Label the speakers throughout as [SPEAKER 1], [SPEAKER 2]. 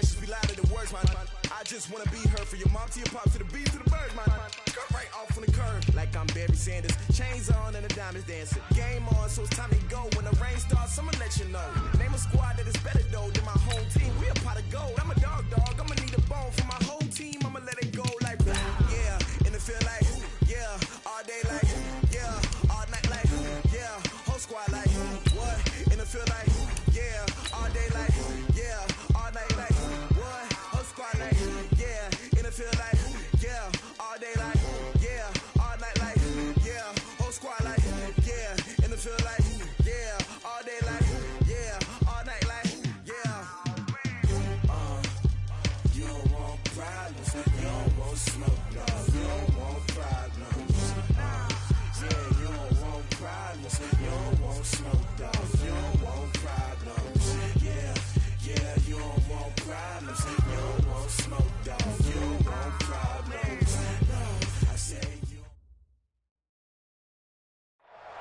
[SPEAKER 1] actions be louder than words, man. I just wanna be heard, for your mom to your pop, to the beat, to the bird, man. Cut right off on the curb, like I'm Barry Sanders. Chains on and the diamonds dancing. Game on, so it's time to go. When the rain starts, I'ma let you know. Name a squad that is better though than my home team. We a pot of gold. I'm a dog. I'ma need a bone for my whole team. I'ma let it go like yeah. In the field like yeah. All day like yeah. All night like yeah. Whole squad like what? In the field like yeah. All day like yeah. All night like what? Whole squad like yeah. In the field like yeah. All day like yeah. All night like yeah. Whole squad like yeah. In the field like yeah. All day like yeah. All night like yeah. You don't want problems. You don't want smoke. No. You don't want problems. Yeah, you don't want problems. You don't want smoke. Dog. You don't want problems. Yeah, you don't want problems. You don't want smoke. Dog. You don't want problems. No, I say you.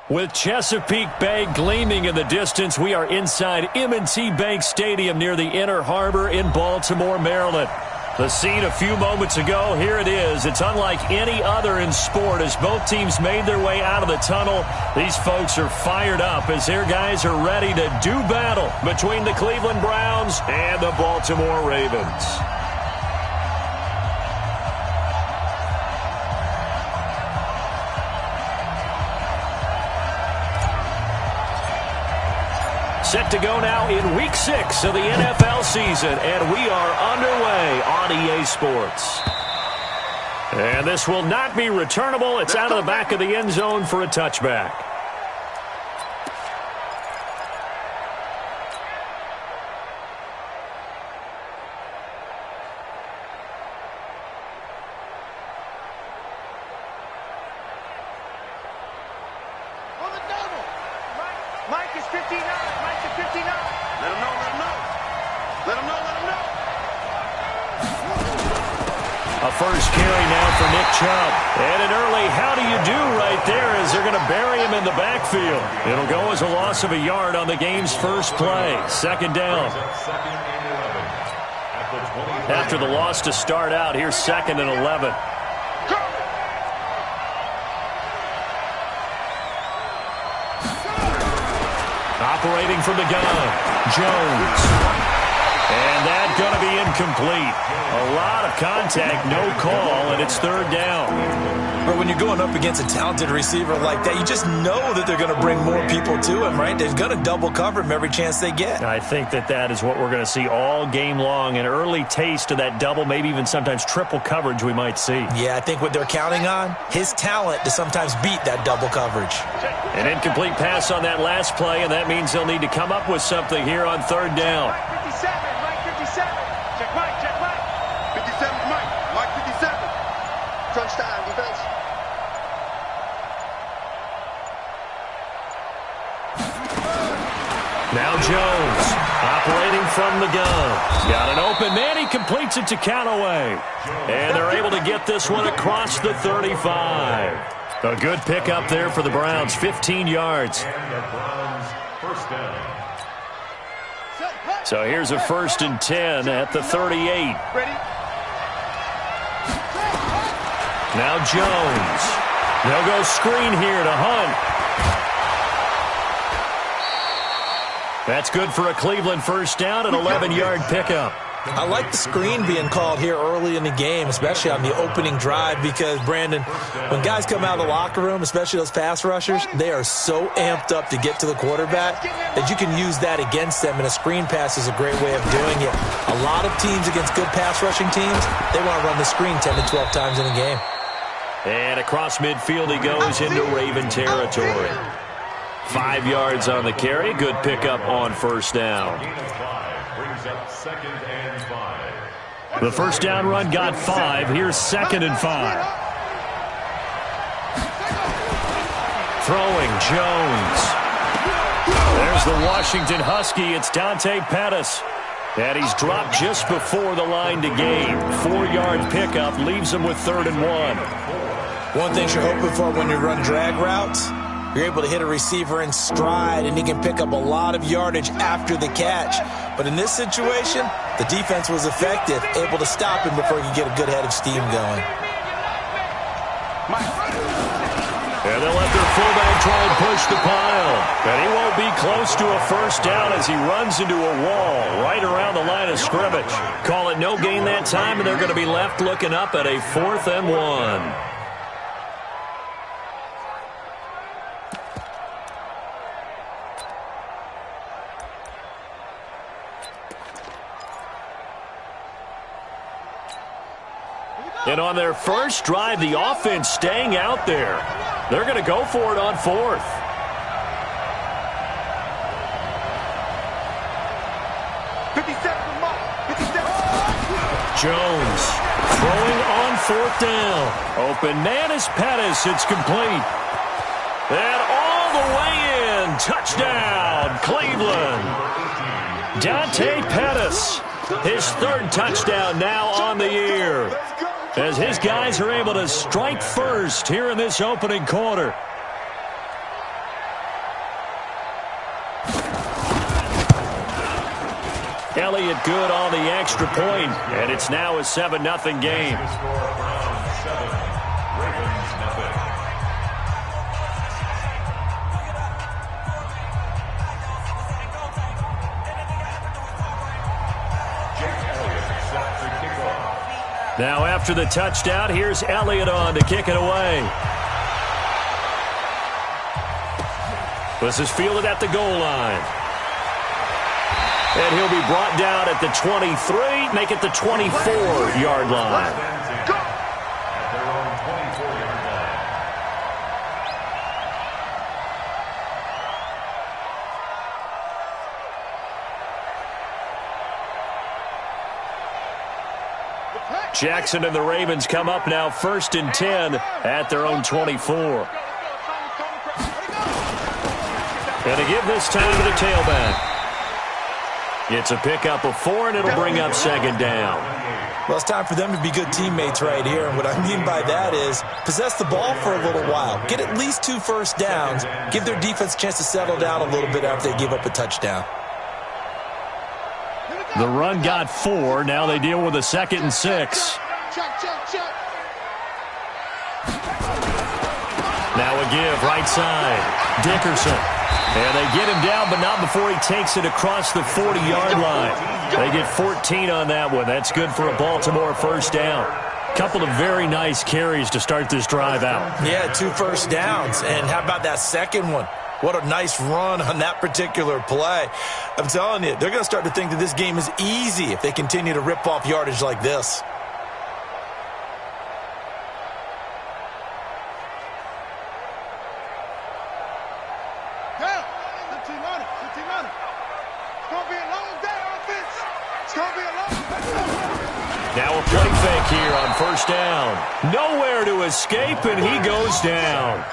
[SPEAKER 2] With Chesapeake Bay gleaming in the distance, we are inside M&T Bank Stadium near the Inner Harbor in Baltimore, Maryland. The scene a few moments ago, here it is. It's unlike any other in sport as both teams made their way out of the tunnel. These folks are fired up as their guys are ready to do battle between the Cleveland Browns and the Baltimore Ravens. Set to go now in Week 6 of the NFL season, and we are underway on EA Sports. And this will not be returnable. It's out of the back of the end zone for a touchback.
[SPEAKER 3] Mike is 59. Mike is 59. Let him know. Let him know. Let him know. Let him know.
[SPEAKER 2] A first carry now for Nick Chubb. And an early how do you do right there as they're going to bury him in the backfield. It'll go as a loss of a yard on the game's first play. Second down. After the loss to start out, here's 2nd and 11. Operating from the gun, Jones. And that's going to be incomplete. A lot of contact, no call, and it's 3rd down.
[SPEAKER 4] But when you're going up against a talented receiver like that, you just know that they're going to bring more people to him, right? They're going to double cover him every chance they get.
[SPEAKER 2] I think that is what we're going to see all game long, an early taste of that double, maybe even sometimes triple coverage we might see.
[SPEAKER 4] Yeah, I think what they're counting on, his talent to sometimes beat that double coverage.
[SPEAKER 2] An incomplete pass on that last play, and that means they'll need to come up with something here on 3rd down.
[SPEAKER 3] Mike 57. Mike 57. Check Mike. Check Mike. 57's Mike. Mike 57. Crunch time, defense.
[SPEAKER 2] Now Jones, operating from the gun. Got an open man. He completes it to Callaway. And they're able to get this one across the 35. A good pickup there for the Browns, 15 yards. So here's a 1st and 10 at the 38. Now Jones. They'll go screen here to Hunt. That's good for a Cleveland first down, an 11-yard pickup.
[SPEAKER 4] I like the screen being called here early in the game, especially on the opening drive, because, Brandon, when guys come out of the locker room, especially those pass rushers, they are so amped up to get to the quarterback that you can use that against them, and a screen pass is a great way of doing it. A lot of teams against good pass rushing teams, they want to run the screen 10 to 12 times in a game.
[SPEAKER 2] And across midfield he goes into Raven territory. 5 yards on the carry. Good pickup on first down. The first down run got 5. Here's 2nd and 5. Throwing Jones. There's the Washington Husky. It's Dante Pettis. And he's dropped just before the line to gain. 4-yard pickup leaves him with 3rd and 1.
[SPEAKER 4] One thing you're hoping for when you run drag routes, you're able to hit a receiver in stride, and he can pick up a lot of yardage after the catch. But in this situation, the defense was effective, able to stop him before he could get a good head of steam going.
[SPEAKER 2] And they'll let their fullback try and push the pile. And he won't be close to a first down as he runs into a wall right around the line of scrimmage. Call it no gain that time, and they're going to be left looking up at a 4th and 1. And on their first drive, the offense staying out there. They're going to go for it on 4th. Jones throwing on 4th down. Open man is Pettis. It's complete. And all the way in. Touchdown, Cleveland. Dante Pettis. His 3rd touchdown now on the year, as his guys are able to strike first here in this opening quarter. Elliott good on the extra point, and it's now a 7-0 game. Now after the touchdown, here's Elliott on to kick it away. This is fielded at the goal line. And he'll be brought down at the 23, make it the 24-yard line. Jackson and the Ravens come up now 1st and 10 at their own 24. And to give this time to the tailback. It's a pickup of 4, and it'll bring up 2nd down.
[SPEAKER 4] Well, it's time for them to be good teammates right here. And what I mean by that is possess the ball for a little while. Get at least 2 first downs. Give their defense a chance to settle down a little bit after they give up a touchdown.
[SPEAKER 2] The run got 4. Now they deal with a 2nd and 6. Now a give right side. Dickerson. And they get him down, but not before he takes it across the 40-yard line. They get 14 on that one. That's good for a Baltimore first down. Couple of very nice carries to start this drive out.
[SPEAKER 4] Yeah, 2 first downs. And how about that second one? What a nice run on that particular play. I'm telling you, they're going to start to think that this game is easy if they continue to rip off yardage like this.
[SPEAKER 2] Now a play fake here on first down. Nowhere to escape, and he goes down.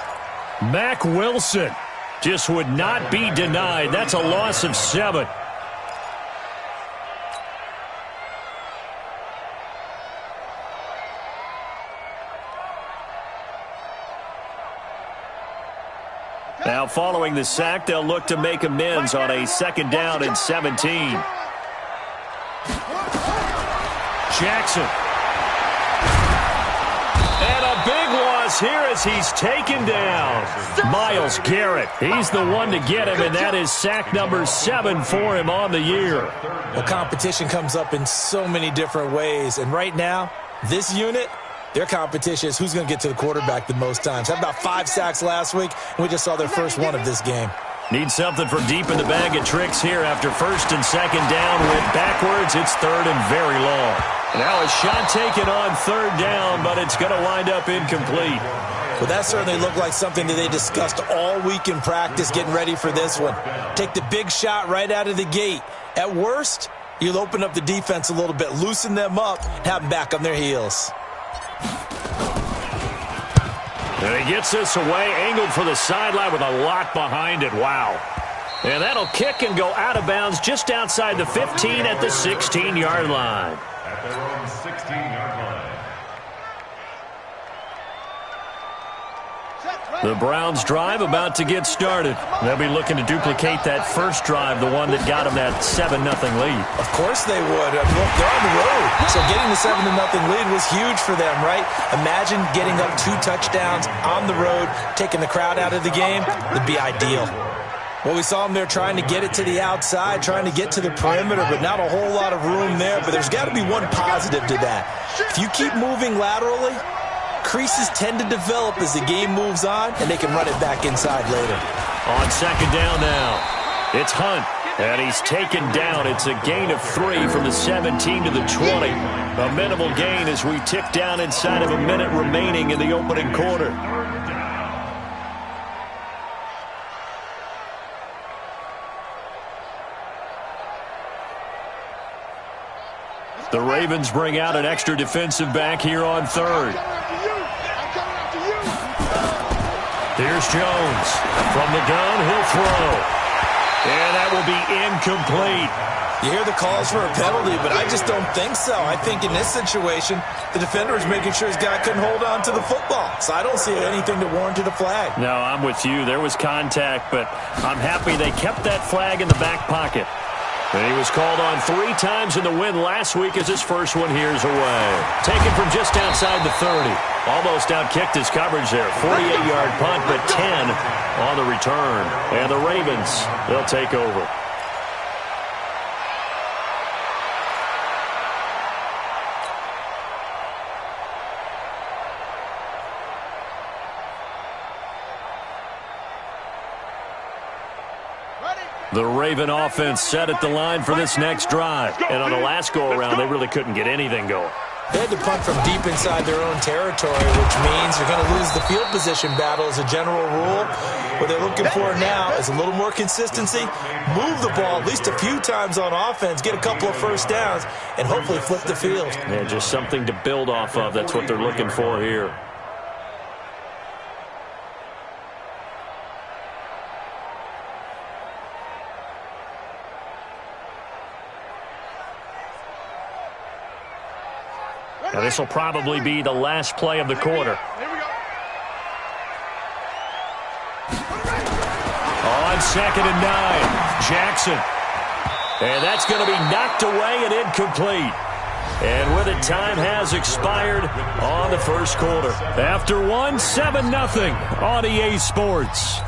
[SPEAKER 2] Mack Wilson just would not be denied. That's a loss of 7. Now following the sack, they'll look to make amends on a 2nd down and 17. Jackson. And a big loss here as he's taken down. Myles Garrett. He's the one to get him, and that is sack number 7 for him on the year.
[SPEAKER 4] Well, competition comes up in so many different ways, and right now, this unit, their competition is who's going to get to the quarterback the most times. Had about 5 sacks last week, and we just saw their first one of this game.
[SPEAKER 2] Need something from deep in the bag of tricks here after 1st and 2nd down. Went backwards. It's 3rd and very long. Now a shot taken on 3rd down, but it's going to wind up incomplete.
[SPEAKER 4] Well, that certainly looked like something that they discussed all week in practice, getting ready for this one. Take the big shot right out of the gate. At worst, you'll open up the defense a little bit, loosen them up, have them back on their heels.
[SPEAKER 2] And he gets this away, angled for the sideline with a lot behind it. Wow. And that'll kick and go out of bounds just outside the 15 at the 16-yard line.
[SPEAKER 5] At their own 16-yard line.
[SPEAKER 2] The Browns drive about to get started. They'll be looking to duplicate that first drive, the one that got them that 7-0 lead.
[SPEAKER 4] Of course they would. Look, they're on the road, so getting the 7-0 lead was huge for them, right? Imagine getting up 2 touchdowns on the road, taking the crowd out of the game. That'd be ideal. Well, we saw them there trying to get it to the outside, trying to get to the perimeter, but not a whole lot of room there. But there's got to be one positive to that. If you keep moving laterally, creases tend to develop as the game moves on, and they can run it back inside later.
[SPEAKER 2] On second down now, it's Hunt, and he's taken down. It's a gain of 3 from the 17 to the 20. A minimal gain as we tick down inside of a minute remaining in the opening quarter. The Ravens bring out an extra defensive back here on third. Here's Jones. From the gun, he'll throw. And that will be incomplete.
[SPEAKER 4] You hear the calls for a penalty, but I just don't think so. I think in this situation, the defender is making sure his guy couldn't hold on to the football. So I don't see anything to warrant a flag.
[SPEAKER 2] No, I'm with you. There was contact, but I'm happy they kept that flag in the back pocket. And he was called on 3 times in the win last week as his first one here's away. Taken from just outside the 30. Almost outkicked his coverage there. 48-yard punt, but 10 on the return. And the Ravens, they'll take over. The Raven offense set at the line for this next drive. And on the last go-around, they really couldn't get anything going.
[SPEAKER 4] They had to punt from deep inside their own territory, which means you're going to lose the field position battle as a general rule. What they're looking for now is a little more consistency, move the ball at least a few times on offense, get a couple of first downs, and hopefully flip the field.
[SPEAKER 2] Yeah, just something to build off of. That's what they're looking for here. Now, this will probably be the last play of the quarter. On 2nd and 9, Jackson. And that's going to be knocked away and incomplete. And with it, time has expired on the first quarter. After 7-0 on EA Sports.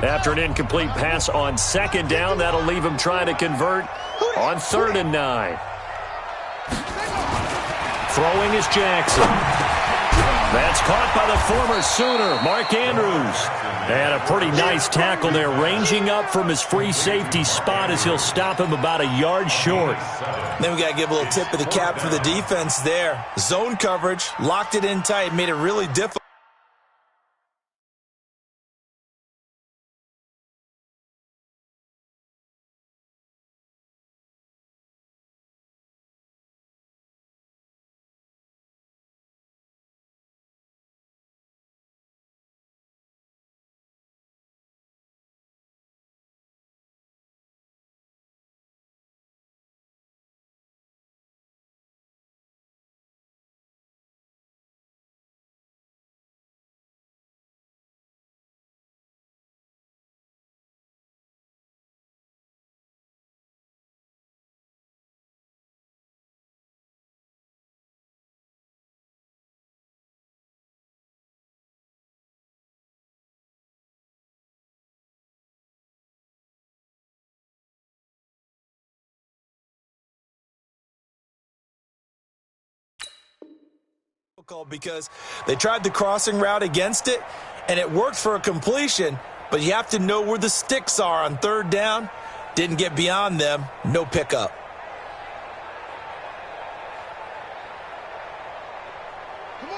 [SPEAKER 2] After an incomplete pass on 2nd down, that'll leave him trying to convert on 3rd and 9. Throwing is Jackson. That's caught by the former Sooner, Mark Andrews. And a pretty nice tackle there, ranging up from his free safety spot as he'll stop him about a yard short.
[SPEAKER 4] Then we got to give a little tip of the cap for the defense there. Zone coverage, locked it in tight, made it really difficult. Because they tried the crossing route against it, and it worked for a completion, but you have to know where the sticks are on 3rd down. Didn't get beyond them. No pickup.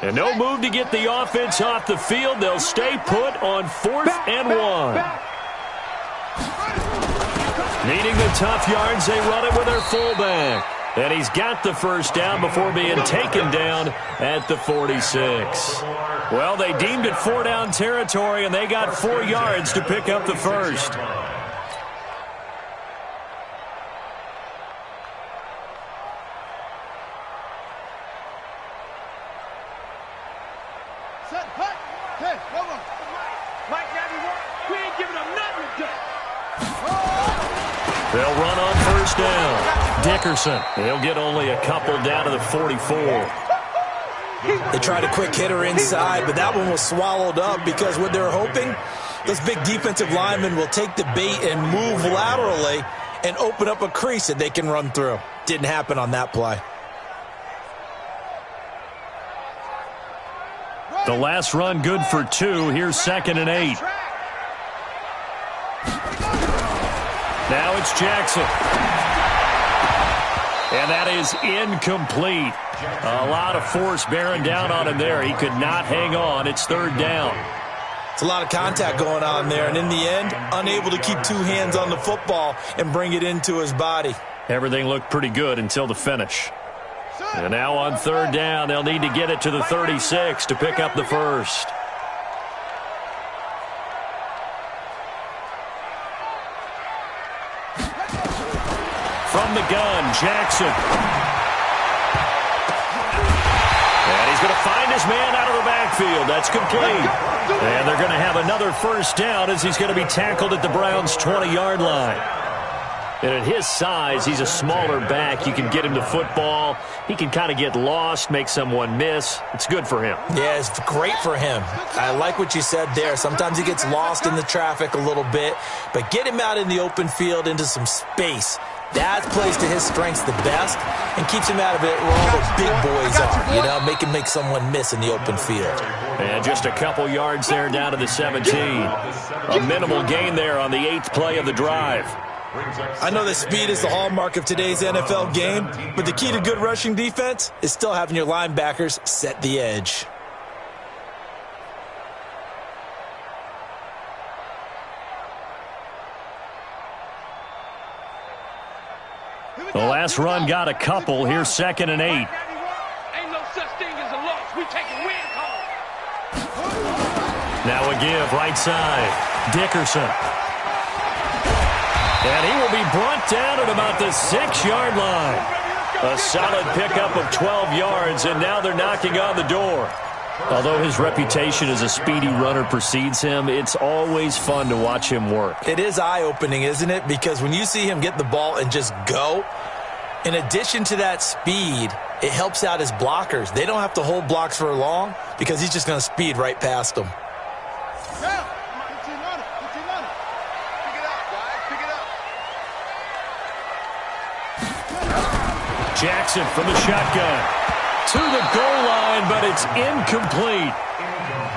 [SPEAKER 2] And no move to get the offense off the field. They'll stay put on 4th and 1. Needing the tough yards, they run it with their fullback. And he's got the first down before being taken down at the 46. Well, they deemed it 4-down territory, and they got 4 yards to pick up the first. They'll run on first down. Dickerson, he'll get only a couple down to the 44.
[SPEAKER 4] They tried a quick hitter inside, but that one was swallowed up because what they're hoping, those big defensive linemen will take the bait and move laterally and open up a crease that they can run through. Didn't happen on that play.
[SPEAKER 2] The last run good for 2. Here's 2nd and 8. Now it's Jackson. And that is incomplete. A lot of force bearing down on him there. He could not hang on. It's 3rd down.
[SPEAKER 4] It's a lot of contact going on there. And in the end, unable to keep 2 hands on the football and bring it into his body.
[SPEAKER 2] Everything looked pretty good until the finish. And now on 3rd down, they'll need to get it to the 36 to pick up the first. From the gun, Jackson. And he's going to find his man out of the backfield. That's complete. And they're going to have another first down as he's going to be tackled at the Browns' 20-yard line. And at his size, he's a smaller back. You can get him the football. He can kind of get lost, make someone miss. It's good for him.
[SPEAKER 4] Yeah, it's great for him. I like what you said there. Sometimes he gets lost in the traffic a little bit, but get him out in the open field into some space. That plays to his strengths the best and keeps him out of it where all the big boys are. You know, make someone miss in the open field.
[SPEAKER 2] And just a couple yards there down to the 17. A minimal gain there on the 8th play of the drive.
[SPEAKER 4] I know that speed is the hallmark of today's NFL game, but the key to good rushing defense is still having your linebackers set the edge.
[SPEAKER 2] The last run got a couple. Here's 2nd and 8.
[SPEAKER 3] Ain't no such thing as a loss. We taking wins home.
[SPEAKER 2] Now a give, right side. Dickerson. And he will be brought down at about the 6-yard line. A solid pickup of 12 yards, and now they're knocking on the door. Although his reputation as a speedy runner precedes him, it's always fun to watch him work.
[SPEAKER 4] It is eye-opening, isn't it? Because when you see him get the ball and just go, in addition to that speed, it helps out his blockers. They don't have to hold blocks for long because he's just going to speed right past them.
[SPEAKER 2] Jackson from the shotgun. To the goal line, but it's incomplete.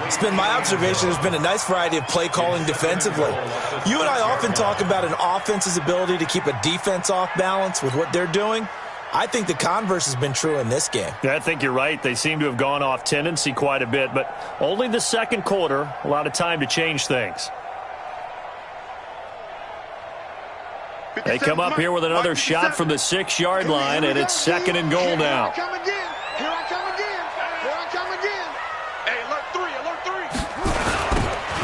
[SPEAKER 4] It's been my observation there's been a nice variety of play calling defensively. You and I often talk about an offense's ability to keep a defense off balance with what they're doing. I think the converse has been true in this game.
[SPEAKER 2] Yeah, I think you're right. They seem to have gone off tendency quite a bit, but only the second quarter, a lot of time to change things. They come up here with another shot from the 6-yard line, and it's 2nd and goal now.
[SPEAKER 3] Here I come again. Hey, alert 3.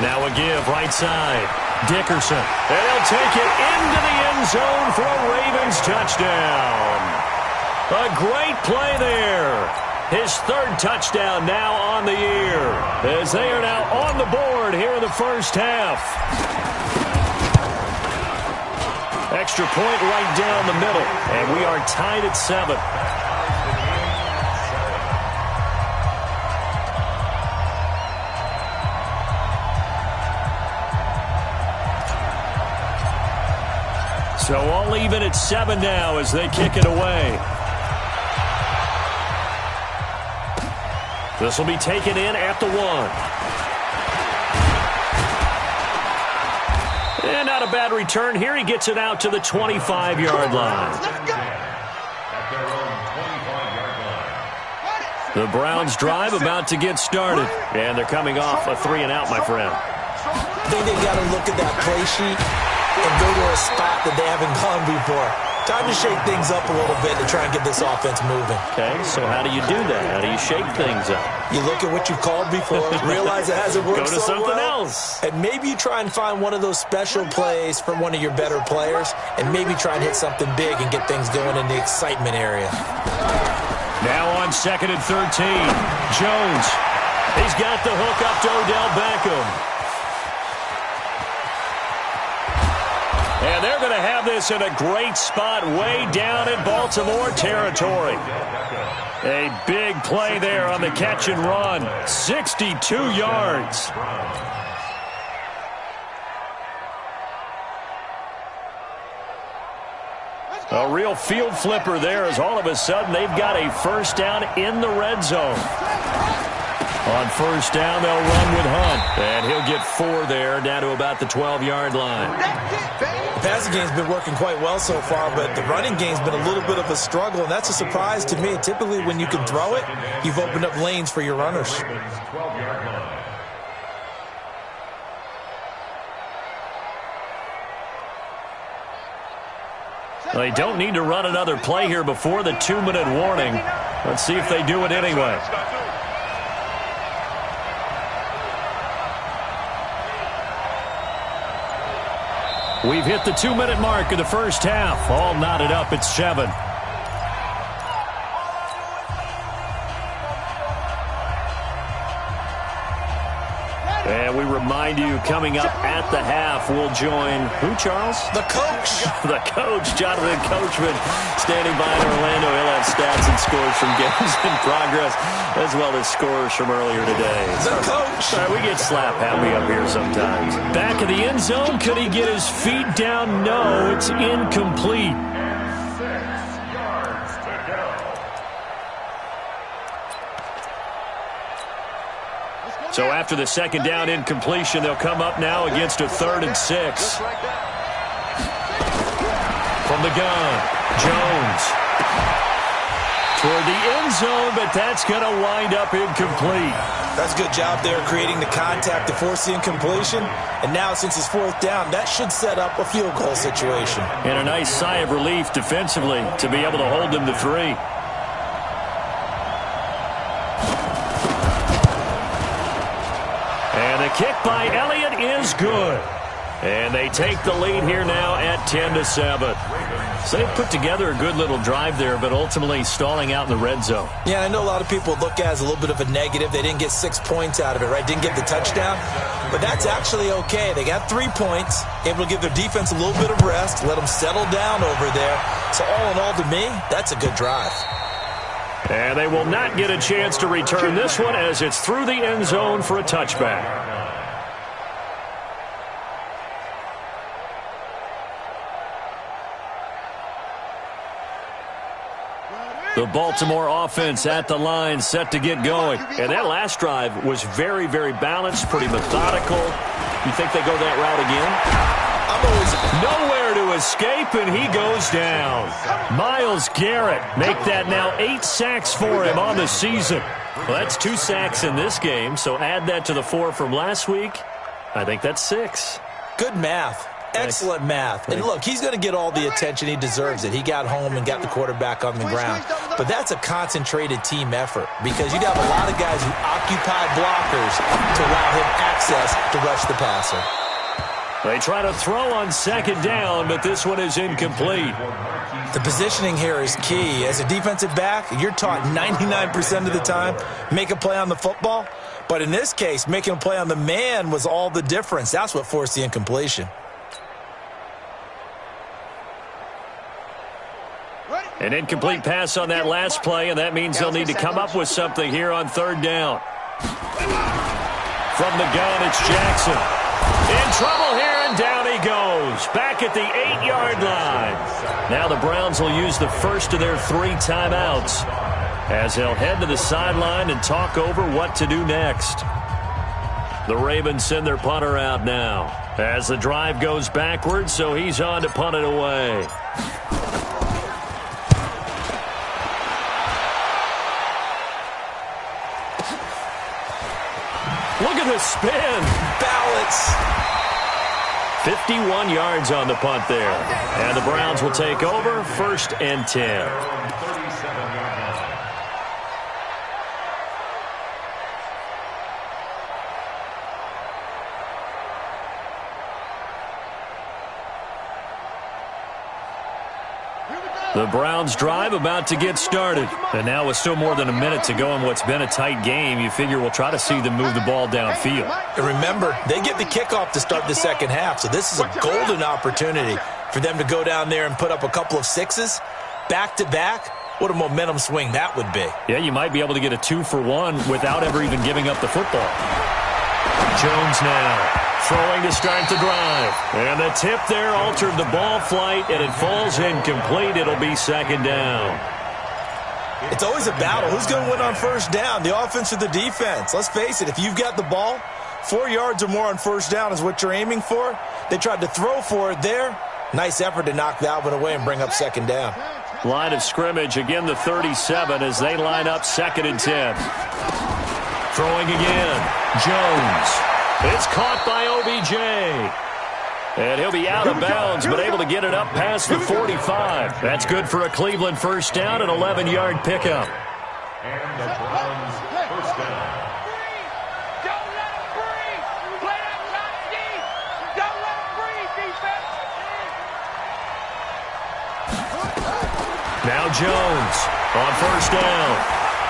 [SPEAKER 2] Now a give, right side. Dickerson. And he'll take it into the end zone for a Ravens touchdown. A great play there. His 3rd touchdown now on the year, as they are now on the board here in the first half. Extra point right down the middle, and we are tied at 7. So all even at 7 now as they kick it away. This will be taken in at the 1. And not a bad return here. He gets it out to the 25-yard line. The Browns drive about to get started. And they're coming off a 3-and-out, my friend.
[SPEAKER 4] I think they've got to look at that play sheet and go to a spot that they haven't gone before. Time to shake things up a little bit to try and get this offense moving.
[SPEAKER 2] Okay, so how do you do that? How do you shake things up?
[SPEAKER 4] You look at what you've called before, realize it hasn't worked
[SPEAKER 2] so well. Go to something else.
[SPEAKER 4] And maybe you try and find one of those special plays from one of your better players, and maybe try and hit something big and get things going in the excitement area.
[SPEAKER 2] Now on 2nd and 13, Jones. He's got the hook up to Odell Beckham. And they're going to have this in a great spot way down in Baltimore territory. A big play there on the catch and run. 62 yards. A real field flipper there as all of a sudden they've got a first down in the red zone. On first down, they'll run with Hunt. And he'll get 4 there, down to about the 12-yard line.
[SPEAKER 4] The passing game's been working quite well so far, but the running game's been a little bit of a struggle, and that's a surprise to me. Typically, when you can throw it, you've opened up lanes for your runners.
[SPEAKER 2] They don't need to run another play here before the 2-minute warning. Let's see if they do it anyway. We've hit the 2-minute mark of the first half. All knotted up at 7. And we remind you, coming up at the half, we'll join who, Charles?
[SPEAKER 4] The coach.
[SPEAKER 2] The coach, Jonathan Coachman, standing by in Orlando. He'll have stats and scores from games in progress, as well as scores from earlier today.
[SPEAKER 4] The coach.
[SPEAKER 2] We get slap happy up here sometimes. Back in the end zone, could he get his feet down? No, it's incomplete. So after the second down incompletion, they'll come up now against a 3rd and 6. From the gun, Jones. Toward the end zone, but that's going to wind up incomplete.
[SPEAKER 4] That's a good job there creating the contact to force the incompletion. And now, since it's 4th down, that should set up a field goal situation.
[SPEAKER 2] And a nice sigh of relief defensively to be able to hold them to 3. Kick by Elliott is good. And they take the lead here now at 10-7. So they put together a good little drive there, but ultimately stalling out in the red zone.
[SPEAKER 4] Yeah, I know a lot of people look at it as a little bit of a negative. They didn't get 6 points out of it, right? Didn't get the touchdown. But that's actually okay. They got 3 points, able to give their defense a little bit of rest, let them settle down over there. So all in all, to me, that's a good drive.
[SPEAKER 2] And they will not get a chance to return this one as it's through the end zone for a touchback. The Baltimore offense at the line, set to get going. And that last drive was very, very balanced, pretty methodical. You think they go that route again? Nowhere to escape, and he goes down. Myles Garrett make that now 8 sacks for him on the season. Well, that's 2 sacks in this game, so add that to the 4 from last week. I think that's 6.
[SPEAKER 4] Good math. Excellent math. And look, he's going to get all the attention. He deserves it. He got home and got the quarterback on the ground. But that's a concentrated team effort because you'd have a lot of guys who occupy blockers to allow him access to rush the passer.
[SPEAKER 2] They try to throw on 2nd down, but this one is incomplete.
[SPEAKER 4] The positioning here is key. As a defensive back, you're taught 99% of the time, make a play on the football. But in this case, making a play on the man was all the difference. That's what forced the incompletion.
[SPEAKER 2] An incomplete pass on that last play, and that means they'll need to come up with something here on 3rd down. From the gun, it's Jackson. In trouble here, and down he goes. Back at the 8-yard line. Now the Browns will use the first of their 3 timeouts as they'll head to the sideline and talk over what to do next. The Ravens send their punter out now as the drive goes backwards, so he's on to punt it away. Look at the spin.
[SPEAKER 4] Balance.
[SPEAKER 2] 51 yards on the punt there. And the Browns will take over, 1st and 10. The Browns drive about to get started. And now with still more than a minute to go in what's been a tight game, you figure we'll try to see them move the ball downfield.
[SPEAKER 4] And remember, they get the kickoff to start the second half, so this is a golden opportunity for them to go down there and put up a couple of sixes back-to-back. What a momentum swing that would be.
[SPEAKER 2] Yeah, you might be able to get a 2-for-1 without ever even giving up the football. Jones now. Throwing to start the drive. And the tip there altered the ball flight, and it falls incomplete. It'll be 2nd down.
[SPEAKER 4] It's always a battle. Who's going to win on 1st down, the offense or the defense? Let's face it, if you've got the ball, 4 yards or more on 1st down is what you're aiming for. They tried to throw for it there. Nice effort to knock that one away and bring up 2nd down.
[SPEAKER 2] Line of scrimmage, again the 37 as they line up 2nd and 10. Throwing again. Jones. It's caught by OBJ. And he'll be out of bounds, but able to get it up past the 45. That's good for a Cleveland 1st down, an 11-yard pickup.
[SPEAKER 3] And the Browns 1st down.
[SPEAKER 5] Don't let him breathe. Play that shot deep. Don't let him breathe, defense.
[SPEAKER 2] Now Jones on 1st down.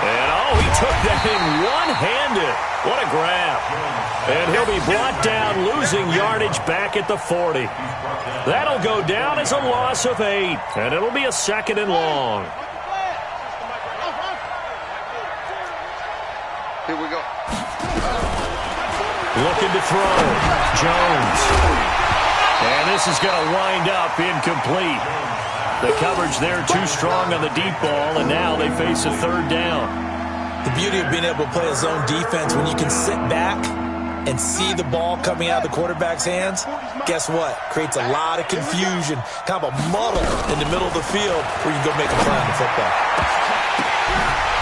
[SPEAKER 2] And, he took that in one-handed. What a grab. And he'll be brought down, losing yardage back at the 40. That'll go down as a loss of 8, and it'll be a 2nd and long.
[SPEAKER 3] Here we go.
[SPEAKER 2] Looking to throw. Jones. And this is going to wind up incomplete. The coverage there too strong on the deep ball, and now they face a 3rd down.
[SPEAKER 4] The beauty of being able to play a zone defense when you can sit back and see the ball coming out of the quarterback's hands, guess what? Creates a lot of confusion, kind of a muddle in the middle of the field where you can go make a play on the football.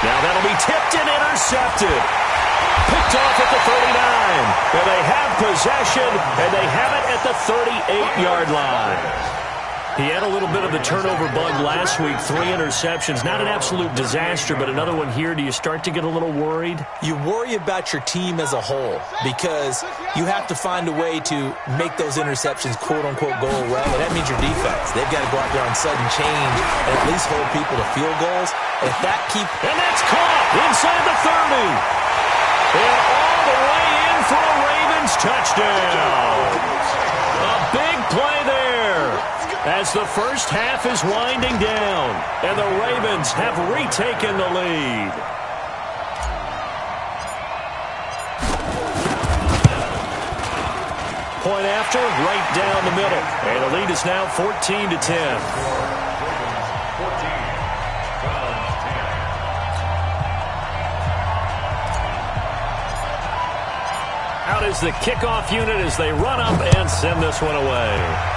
[SPEAKER 2] Now that'll be tipped and intercepted. Picked off at the 39. And they have possession, and they have it at the 38-yard line. He had a little bit of the turnover bug last week, 3 interceptions. Not an absolute disaster, but another one here. Do you start to get a little worried?
[SPEAKER 4] You worry about your team as a whole because you have to find a way to make those interceptions, quote-unquote, go away, and that means your defense. They've got to go out there on sudden change and at least hold people to field goals. And if that And
[SPEAKER 2] that's caught inside the 30. And all the way in for a Ravens touchdown. A big play there. As the first half is winding down, and the Ravens have retaken the lead. Point after, right down the middle. And the lead is now 14-10. Out is the kickoff unit as they run up and send this one away.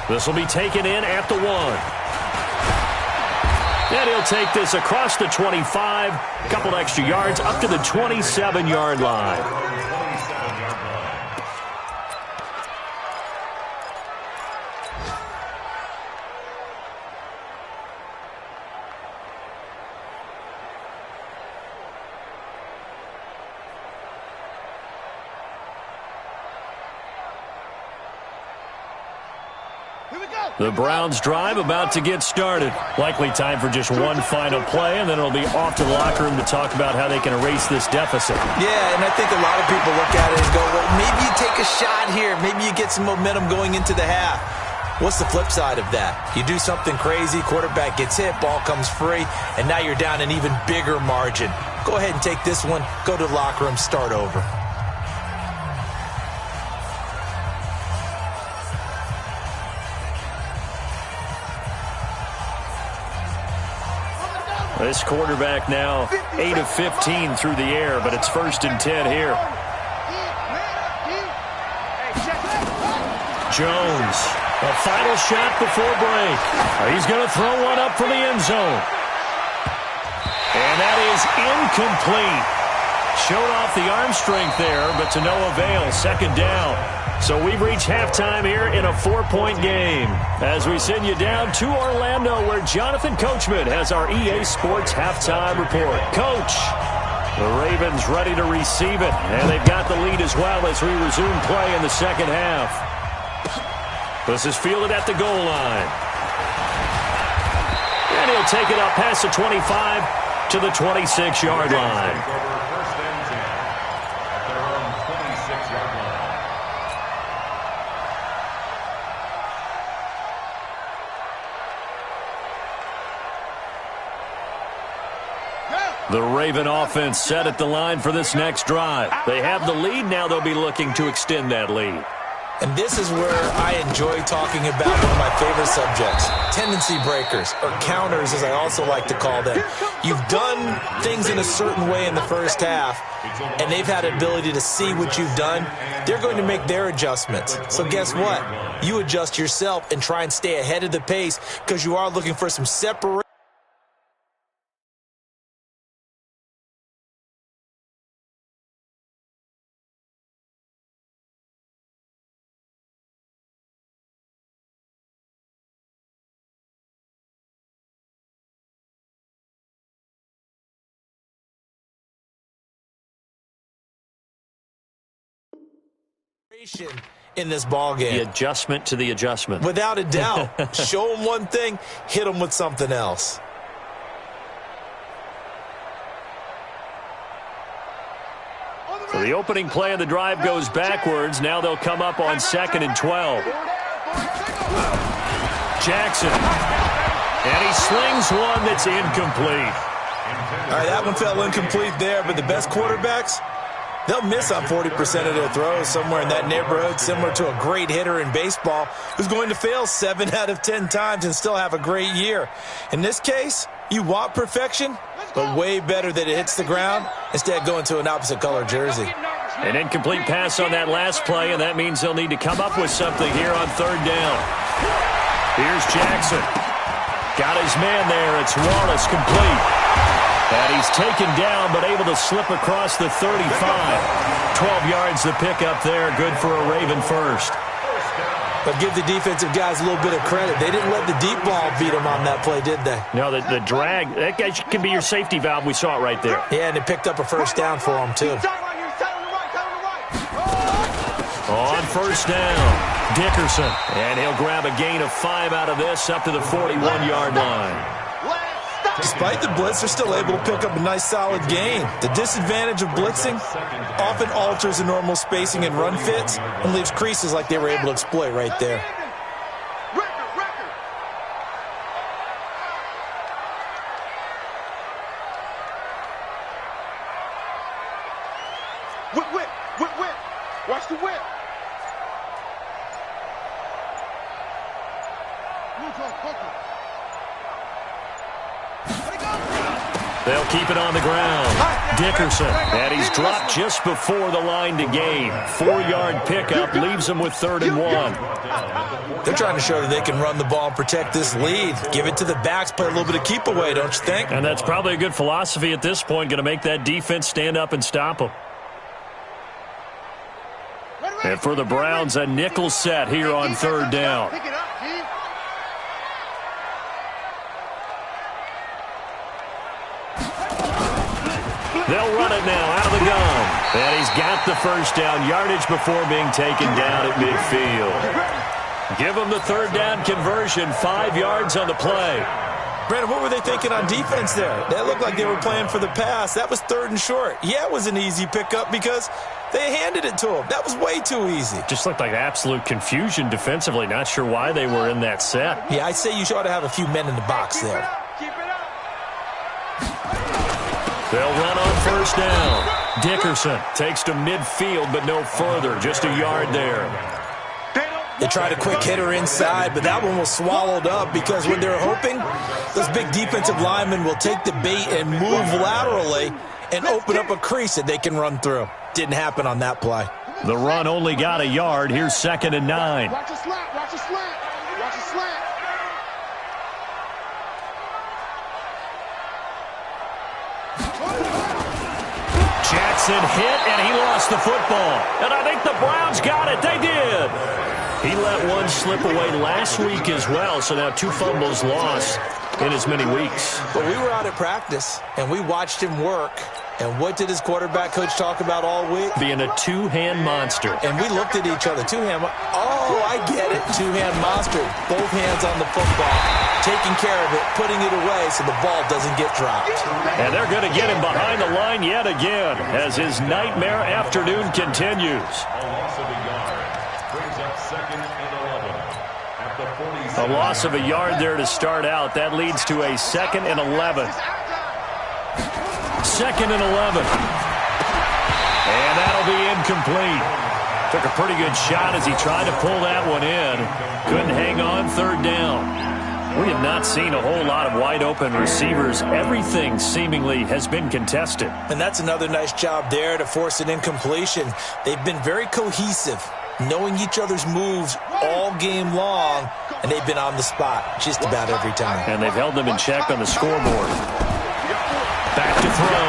[SPEAKER 2] This will be taken in at the 1. And he'll take this across the 25. A couple extra yards up to the 27-yard line. The Browns drive about to get started. Likely time for just one final play, and then it'll be off to the locker room to talk about how they can erase this deficit.
[SPEAKER 4] Yeah, and I think a lot of people look at it and go, well, maybe you take a shot here. Maybe you get some momentum going into the half. What's the flip side of that? You do something crazy, quarterback gets hit, ball comes free, and now you're down an even bigger margin. Go ahead and take this one, go to the locker room, start over.
[SPEAKER 2] This quarterback now 8 of 15 through the air, but it's 1st and 10 here. Jones, a final shot before break. He's going to throw one up for the end zone. And that is incomplete. Showed off the arm strength there, but to no avail. Second down. So we've reached halftime here in a 4-point game. As we send you down to Orlando, where Jonathan Coachman has our EA Sports halftime report. Coach, the Ravens ready to receive it, and they've got the lead as well as we resume play in the second half. This is fielded at the goal line. And he'll take it up past the 25 to the 26-yard line. The Raven offense set at the line for this next drive. They have the lead. Now they'll be looking to extend that lead.
[SPEAKER 4] And this is where I enjoy talking about one of my favorite subjects, tendency breakers, or counters as I also like to call them. You've done things in a certain way in the first half, and they've had the ability to see what you've done. They're going to make their adjustments. So guess what? You adjust yourself and try and stay ahead of the pace because you are looking for some separation. In this ball game.
[SPEAKER 2] The adjustment to the adjustment.
[SPEAKER 4] Without a doubt. Show them one thing, hit them with something else.
[SPEAKER 2] So the opening play of the drive goes backwards. Now they'll come up on 2nd and 12. Jackson. And he slings one that's incomplete.
[SPEAKER 4] All right, that one fell incomplete there, but the best quarterbacks, they'll miss on 40% of their throws, somewhere in that neighborhood, similar to a great hitter in baseball who's going to fail 7 out of 10 times and still have a great year. In this case, you want perfection, but way better that it hits the ground instead of going to an opposite color jersey.
[SPEAKER 2] An incomplete pass on that last play, and that means they'll need to come up with something here on 3rd down. Here's Jackson. Got his man there. It's Wallace, complete. And he's taken down, but able to slip across the 35. 12 yards the pickup there. Good for a Raven first.
[SPEAKER 4] But give the defensive guys a little bit of credit. They didn't let the deep ball beat them on that play, did they?
[SPEAKER 2] No, the drag, that guy can be your safety valve. We saw it right there.
[SPEAKER 4] Yeah, and they picked up a first down for him, too.
[SPEAKER 2] On 1st down, Dickerson. And he'll grab a gain of 5 out of this up to the 41-yard line.
[SPEAKER 4] Despite the blitz, they're still able to pick up a nice, solid gain. The disadvantage of blitzing often alters the normal spacing and run fits and leaves creases like they were able to exploit right there.
[SPEAKER 3] Whip. Watch the whip.
[SPEAKER 2] They'll keep it on the ground. Dickerson, and he's dropped just before the line to gain. 4-yard pickup leaves them with 3rd and 1.
[SPEAKER 4] They're trying to show that they can run the ball and protect this lead. Give it to the backs, play a little bit of keep away, don't you think?
[SPEAKER 2] And that's probably a good philosophy at this point, going to make that defense stand up and stop them. And for the Browns, a nickel set here on 3rd down. They'll run it now out of the gun. And he's got the first down yardage before being taken down at midfield. Give him the 3rd down conversion, 5 yards on the play.
[SPEAKER 4] Brandon, what were they thinking on defense there? That looked like they were playing for the pass. That was 3rd and short. Yeah, it was an easy pickup because they handed it to him. That was way too easy.
[SPEAKER 2] Just looked like absolute confusion defensively. Not sure why they were in that set.
[SPEAKER 4] Yeah, I'd say you ought to have a few men in the box there.
[SPEAKER 2] They'll run on 1st down. Dickerson takes to midfield, but no further. Just a yard there.
[SPEAKER 4] They tried a quick hitter inside, but that one was swallowed up because when they're hoping, those big defensive linemen will take the bait and move laterally and open up a crease that they can run through. Didn't happen on that play.
[SPEAKER 2] The run only got a yard. Here's 2nd and 9.
[SPEAKER 3] Watch a slant. Watch a slant. Watch a slant.
[SPEAKER 2] Jackson Innocent hit, and he lost the football. And I think the Browns got it. They did. He let one slip away last week as well, so now 2 fumbles lost in as many weeks.
[SPEAKER 4] But we were out at practice, and we watched him work. And what did his quarterback coach talk about all week?
[SPEAKER 2] Being a two-hand monster.
[SPEAKER 4] And we looked at each other. Oh, I get it. Two-hand monster. Both hands on the football. Taking care of it, putting it away so the ball doesn't get dropped.
[SPEAKER 2] And they're going to get him behind the line yet again as his nightmare afternoon continues. A loss of a yard there to start out. That leads to a 2nd and 11. 2nd and 11. And that'll be incomplete. Took a pretty good shot as he tried to pull that one in. Couldn't hang on 3rd down. We have not seen a whole lot of wide-open receivers. Everything seemingly has been contested.
[SPEAKER 4] And that's another nice job there to force an incompletion. They've been very cohesive, knowing each other's moves all game long, and they've been on the spot just about every time.
[SPEAKER 2] And they've held them in check on the scoreboard. Back to throw.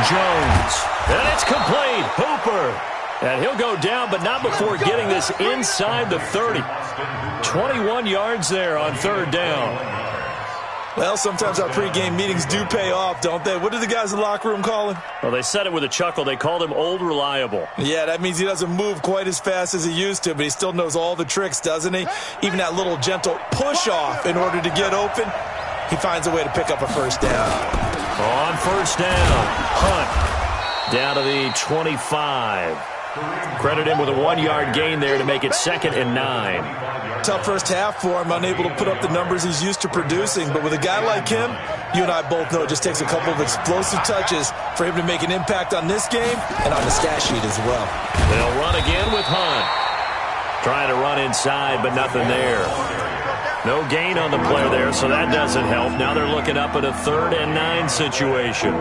[SPEAKER 2] Jones. And it's complete. Hooper. And he'll go down, but not before getting this inside the 30. 21 yards there on 3rd down.
[SPEAKER 4] Well, sometimes our pregame meetings do pay off, don't they? What do the guys in the locker room call him?
[SPEAKER 2] Well, they said it with a chuckle. They called him Old Reliable.
[SPEAKER 4] Yeah, that means he doesn't move quite as fast as he used to, but he still knows all the tricks, doesn't he? Even that little gentle push-off in order to get open, he finds a way to pick up a 1st down.
[SPEAKER 2] On 1st down, Hunt down to the 25. Credit him with a 1-yard gain there to make it 2nd and 9.
[SPEAKER 4] Tough first half for him, unable to put up the numbers he's used to producing. But with a guy like him, you and I both know it just takes a couple of explosive touches for him to make an impact on this game and on the stat sheet as well.
[SPEAKER 2] They'll run again with Hunt. Trying to run inside, but nothing there. No gain on the play there, so that doesn't help. Now they're looking up at a 3rd and 9 situation.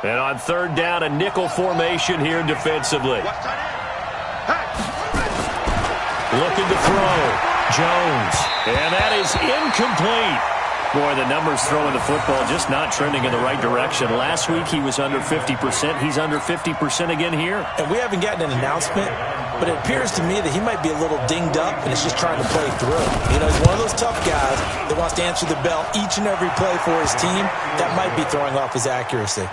[SPEAKER 2] And on 3rd down, a nickel formation here defensively. Looking to throw. Jones. And that is incomplete. Boy, the numbers throwing the football just not trending in the right direction. Last week he was under 50%. He's under 50% again here.
[SPEAKER 4] And we haven't gotten an announcement, but it appears to me that he might be a little dinged up and is just trying to play through. You know, he's one of those tough guys that wants to answer the bell each and every play for his team. That might be throwing off his accuracy.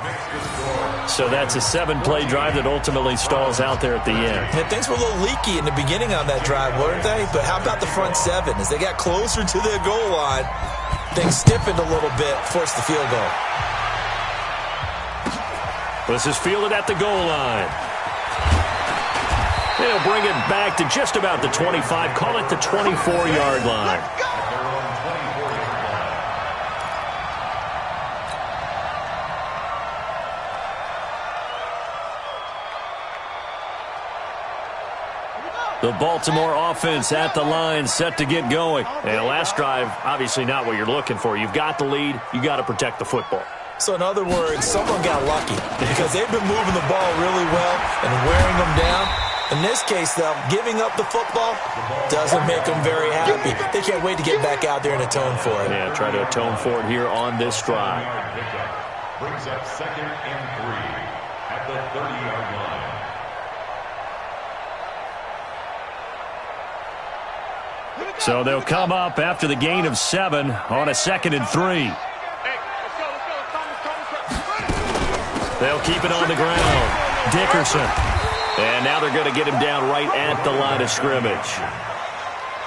[SPEAKER 2] So that's a 7-play drive that ultimately stalls out there at the end.
[SPEAKER 4] And things were a little leaky in the beginning on that drive, weren't they? But how about the front 7? As they got closer to their goal line, things stiffened a little bit, forced the field goal.
[SPEAKER 2] This is fielded at the goal line. They'll bring it back to just about the 25, call it the 24-yard line. The Baltimore offense at the line, set to get going. And last drive, obviously not what you're looking for. You've got the lead. You got to protect the football.
[SPEAKER 4] So in other words, someone got lucky because they've been moving the ball really well and wearing them down. In this case, though, giving up the football doesn't make them very happy. They can't wait to get back out there and atone for it.
[SPEAKER 2] Yeah, try to atone for it here on this drive.
[SPEAKER 6] Brings up 2nd and 3 at the 30-yard line.
[SPEAKER 2] So they'll come up after the gain of 7 on a 2nd and 3. They'll keep it on the ground. Dickerson. And now they're going to get him down right at the line of scrimmage.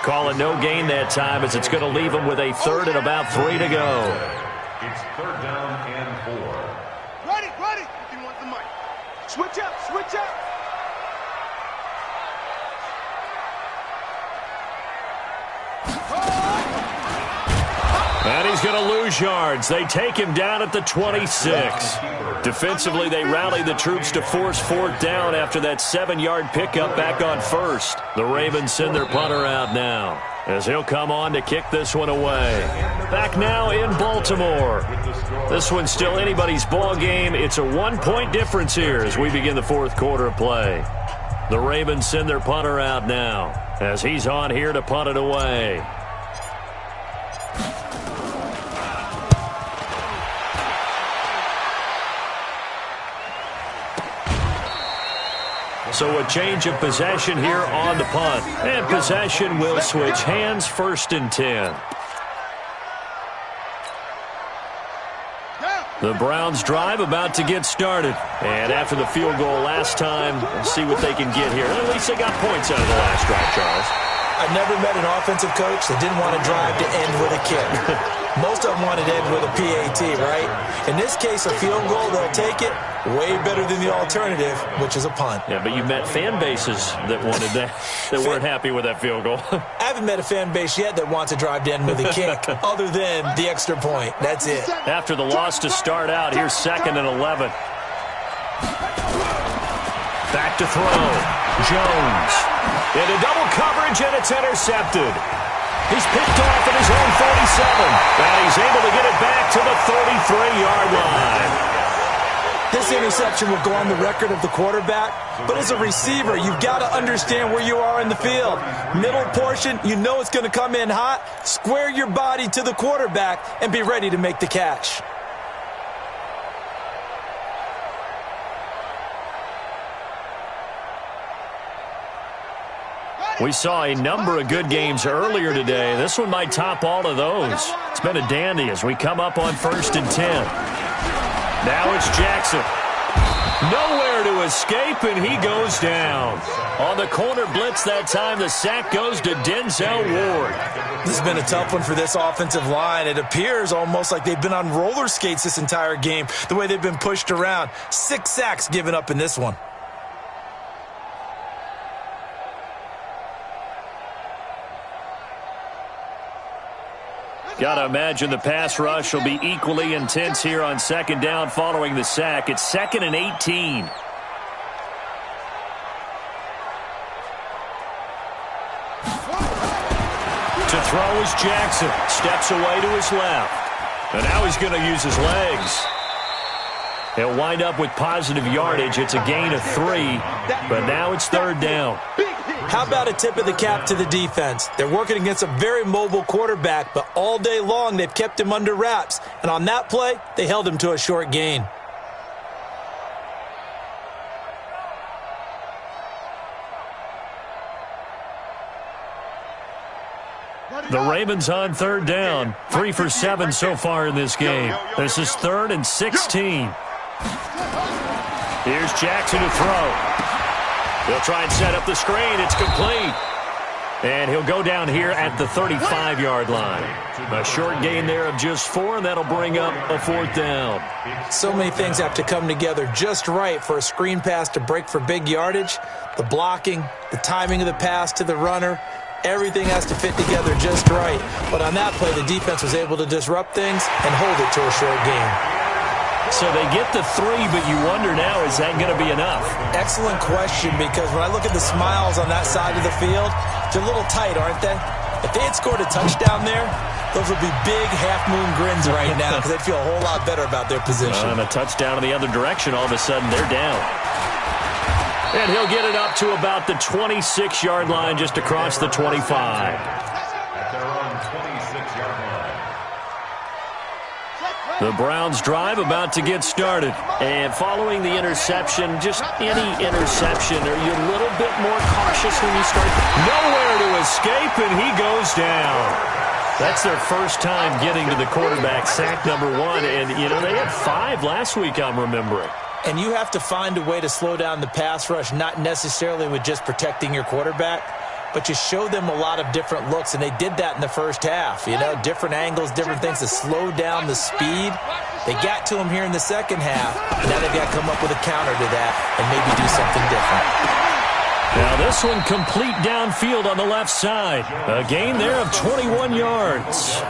[SPEAKER 2] Call it no gain that time as it's going to leave him with a 3rd and about 3 to go.
[SPEAKER 6] It's 3rd down and 4.
[SPEAKER 3] Ready. If you want the mic. Switch up.
[SPEAKER 2] And he's going to lose yards. They take him down at the 26. Defensively, they rally the troops to force 4th down after that 7-yard pickup back on 1st. The Ravens send their punter out now as he'll come on to kick this one away. Back now in Baltimore. This one's still anybody's ball game. It's a 1-point difference here as we begin the 4th quarter of play. The Ravens send their punter out now as he's on here to punt it away. So a change of possession here on the punt. And possession will switch hands, 1st and 10. The Browns drive about to get started. And after the field goal last time, we'll see what they can get here. At least they got points out of the last drive, Charles.
[SPEAKER 4] I've never met an offensive coach that didn't want to drive to end with a kick. Most of them wanted to end with a PAT, right? In this case, a field goal, they'll take it. Way better than the alternative, which is a punt.
[SPEAKER 2] Yeah, but you met fan bases that wanted that, that weren't happy with that field goal.
[SPEAKER 4] I haven't met a fan base yet that wants to drive to end with a kick, other than the extra point. That's it.
[SPEAKER 2] After the loss to start out, here's 2nd and 11. Back to throw. Jones. Into double coverage, and it's intercepted. He's picked off at his own 47. And he's able to get it back to the 33-yard line.
[SPEAKER 4] This interception will go on the record of the quarterback, but as a receiver, you've got to understand where you are in the field. Middle portion, you know it's going to come in hot. Square your body to the quarterback and be ready to make the catch.
[SPEAKER 2] We saw a number of good games earlier today. This one might top all of those. It's been a dandy as we come up on 1st and 10. Now it's Jackson. Nowhere to escape, and he goes down. On the corner blitz that time, the sack goes to Denzel Ward.
[SPEAKER 4] This has been a tough one for this offensive line. It appears almost like they've been on roller skates this entire game, the way they've been pushed around. 6 sacks given up in this one.
[SPEAKER 2] Got to imagine the pass rush will be equally intense here on 2nd down following the sack. It's 2nd and 18. To throw is Jackson. Steps away to his left. And now he's going to use his legs. He'll wind up with positive yardage. It's a gain of 3, but now it's 3rd down.
[SPEAKER 4] How about a tip of the cap to the defense? They're working against a very mobile quarterback, but all day long they've kept him under wraps. And on that play, they held him to a short gain.
[SPEAKER 2] The Ravens on 3rd down. 3 for 7 so far in this game. This is 3rd and 16. Here's Jackson to throw. He'll try and set up the screen. It's complete. And he'll go down here at the 35-yard line. A short gain there of just 4, and that'll bring up a 4th down.
[SPEAKER 4] So many things have to come together just right for a screen pass to break for big yardage. The blocking, the timing of the pass to the runner, everything has to fit together just right. But on that play, the defense was able to disrupt things and hold it to a short gain.
[SPEAKER 2] So they get the 3, but you wonder now, is that going to be enough?
[SPEAKER 4] Excellent question, because when I look at the smiles on that side of the field, they're a little tight, aren't they? If they had scored a touchdown there, those would be big half-moon grins right now because they'd feel a whole lot better about their position.
[SPEAKER 2] And a touchdown in the other direction, all of a sudden they're down. And he'll get it up to about the 26-yard line, just across the 25.
[SPEAKER 6] At their own 26-yard line.
[SPEAKER 2] The Browns drive about to get started. And following the interception, just any interception, are you a little bit more cautious when you start? Nowhere to escape, and he goes down. That's their first time getting to the quarterback, sack number 1. And, you know, they had 5 last week, I'm remembering.
[SPEAKER 4] And you have to find a way to slow down the pass rush, not necessarily with just protecting your quarterback, but you show them a lot of different looks, and they did that in the first half. You know, different angles, different things to slow down the speed. They got to him here in the second half, and now they've got to come up with a counter to that and maybe do something different.
[SPEAKER 2] Now this one complete downfield on the left side. A gain there of 21 yards.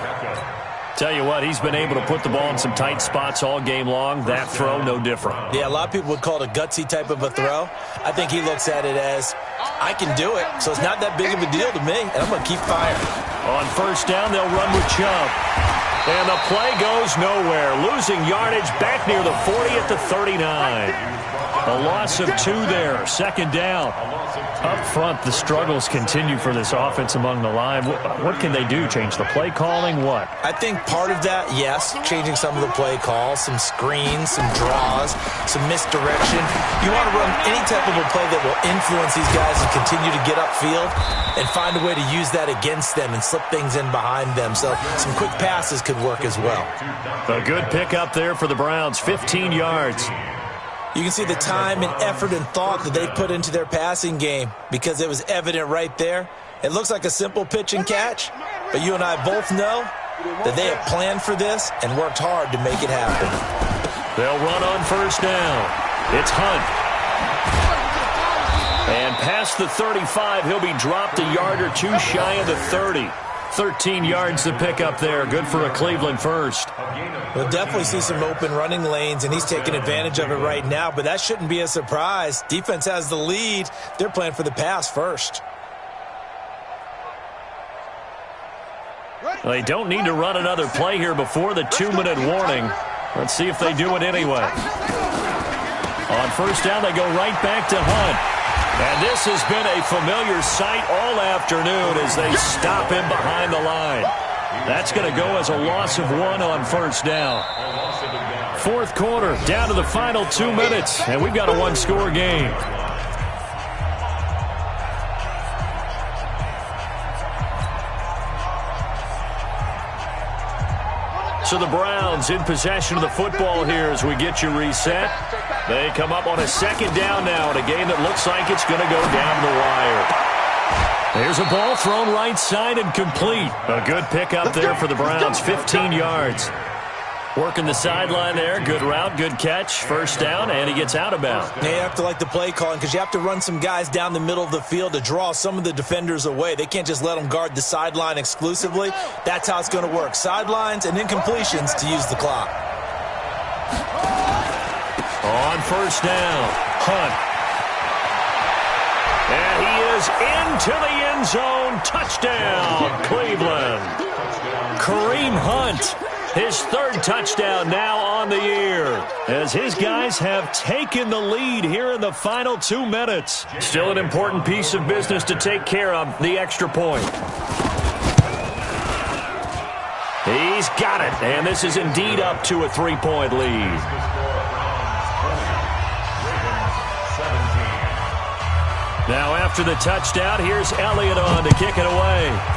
[SPEAKER 2] Tell you what, he's been able to put the ball in some tight spots all game long. That throw, no different.
[SPEAKER 4] Yeah, a lot of people would call it a gutsy type of a throw. I think he looks at it as, I can do it, so it's not that big of a deal to me, and I'm going to keep firing.
[SPEAKER 2] On first down, they'll run with Chubb. And the play goes nowhere. Losing yardage back near the 40 at the 39. A loss of 2 there. Second down. Up front, the struggles continue for this offense among the line. What can they do? Change the play calling? What?
[SPEAKER 4] I think part of that, yes, changing some of the play calls, some screens, some draws, some misdirection. You want to run any type of a play that will influence these guys and continue to get upfield and find a way to use that against them and slip things in behind them. So some quick passes could work as well.
[SPEAKER 2] A good pickup there for the Browns, 15 yards.
[SPEAKER 4] You can see the time and effort and thought that they put into their passing game because it was evident right there. It looks like a simple pitch and catch, but you and I both know that they have planned for this and worked hard to make it happen.
[SPEAKER 2] They'll run on first down. It's Hunt. And past the 35, he'll be dropped a yard or 2 shy of the 30. 13 yards to pick up there. Good for a Cleveland first.
[SPEAKER 4] We'll definitely see some open running lanes, and he's taking advantage of it right now, but that shouldn't be a surprise. Defense has the lead. They're playing for the pass first.
[SPEAKER 2] They don't need to run another play here before the 2-minute warning. Let's see if they do it anyway. On first down, they go right back to Hunt. And this has been a familiar sight all afternoon as they stop him behind the line. That's going to go as a loss of 1 on first down. Fourth quarter, down to the final 2 minutes, and we've got a 1-score game. So the Browns in possession of the football here as we get you reset. They come up on a second down now in a game that looks like it's going to go down the wire. There's a ball thrown right side and complete. A good pickup there for the Browns, 15 yards. Working the sideline there. Good route, good catch. First down, and he gets out of bounds.
[SPEAKER 4] You have to like the play calling because you have to run some guys down the middle of the field to draw some of the defenders away. They can't just let them guard the sideline exclusively. That's how it's going to work. Sidelines and incompletions to use the clock.
[SPEAKER 2] On first down, Hunt. And he is into the end zone. Touchdown, Cleveland. Kareem Hunt. His third touchdown now on the year as his guys have taken the lead here in the final 2 minutes. Still an important piece of business to take care of, the extra point. He's got it, and this is indeed up to a 3-point lead. Now after the touchdown, here's Elliott on to kick it away.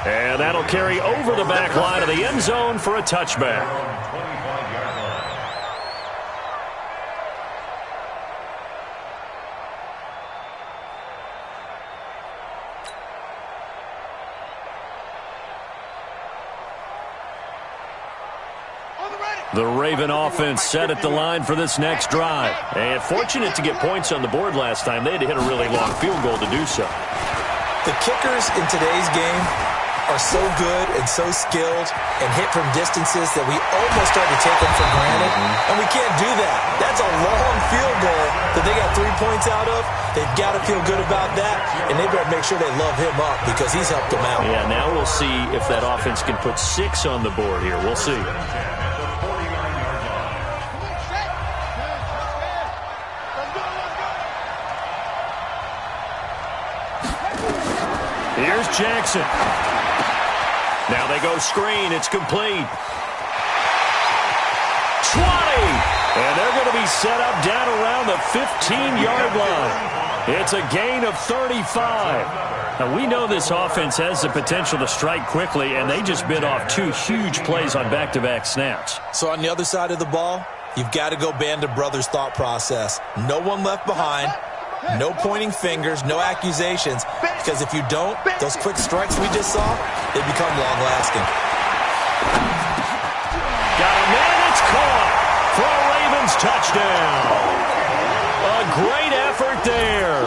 [SPEAKER 2] And that'll carry over the back line of the end zone for a touchback. The Raven offense set at the line for this next drive. And fortunate to get points on the board last time. They had to hit a really long field goal to do so.
[SPEAKER 4] The kickers in today's game are so good and so skilled and hit from distances that we almost start to take them for granted, and we can't do that. That's a long field goal that they got 3 points out of. They've got to feel good about that, and they better make sure they love him up because he's helped them out.
[SPEAKER 2] Yeah, now we'll see if that offense can put 6 on the board here. We'll see. Here's Jackson. Now they go screen. It's complete. 20. And they're going to be set up down around the 15-yard line. It's a gain of 35. Now, we know this offense has the potential to strike quickly, and they just bit off 2 huge plays on back-to-back snaps.
[SPEAKER 4] So on the other side of the ball, you've got to go Band of Brothers thought process. No one left behind. No pointing fingers, no accusations, because if you don't, those quick strikes we just saw, they become long-lasting.
[SPEAKER 2] Got a man, it's caught for a Ravens touchdown. A great effort there.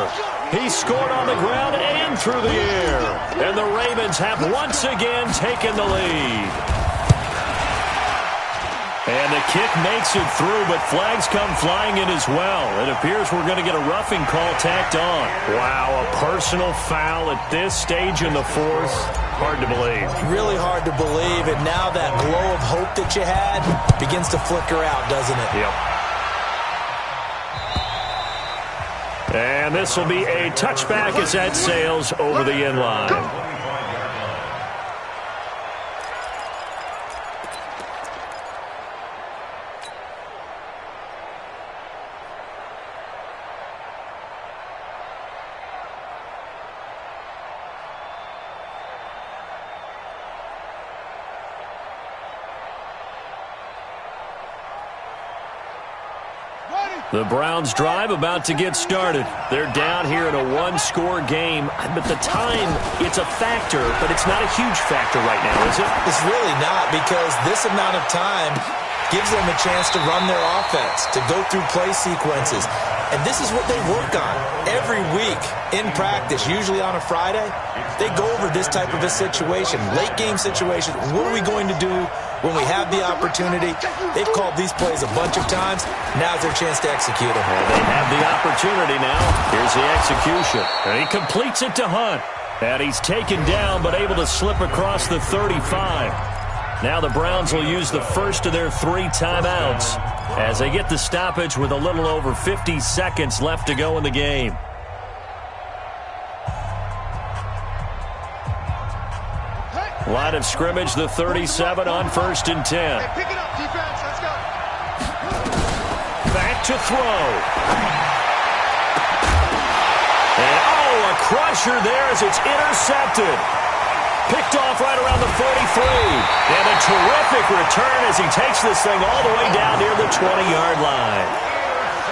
[SPEAKER 2] He scored on the ground and through the air. And the Ravens have once again taken the lead. And the kick makes it through, but flags come flying in as well. It appears we're going to get a roughing call tacked on. Wow, a personal foul at this stage in the fourth. Hard to believe. Really hard to believe, and now that glow of hope that you had begins to flicker out, doesn't it? Yep. And this will be a touchback as that sails over the end line. The Browns drive about to get started. They're down here in a one-score game. But the time, it's a factor, but it's not a huge factor right now, is it? It's really not, because this amount of time gives them a chance to run their offense, to go through play sequences. And this is what they work on every week in practice, usually on a Friday. They go over this type of a situation, late-game situation. What are we going to do when we have the opportunity? They've called these plays a bunch of times. Now's their chance to execute them. Well, they have the opportunity now. Here's the execution. And he completes it to Hunt. And he's taken down, but able to slip across the 35. Now the Browns will use the first of their 3 timeouts as they get the stoppage with a little over 50 seconds left to go in the game. Line of scrimmage, the 37 on 1st and 10.
[SPEAKER 3] Hey, pick it up, defense. Let's go.
[SPEAKER 2] Back to throw. And, a crusher there as it's intercepted. Picked off right around the 43. And a terrific return as he takes this thing all the way down near the 20-yard line.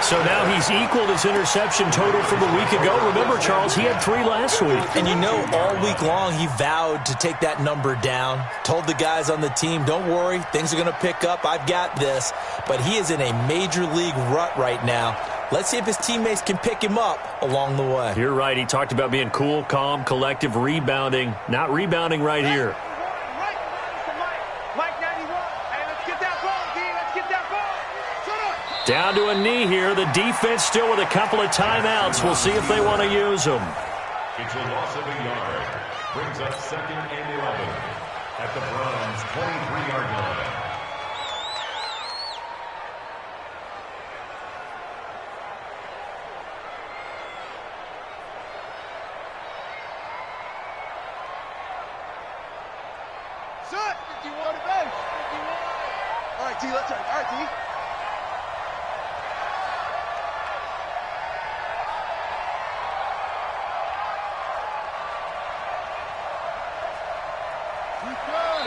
[SPEAKER 2] So now he's equaled his interception total from a week ago. Remember, Charles, he had 3 last week. And you know, all week long he vowed to take that number down. Told the guys on the team, don't worry, things are going to pick up. I've got this. But he is in a major league rut right now. Let's see if his teammates can pick him up along the way. You're right. He talked about being cool, calm, collective, rebounding. Not rebounding right here. Down to a knee here. The defense still with a couple of timeouts. We'll see if they want to use them.
[SPEAKER 6] It's a loss of a yard. Brings up 2nd and 11 at the Browns' 23-yard line.
[SPEAKER 3] Set. 51 to base. 51. All right, D, let's go. All right, D.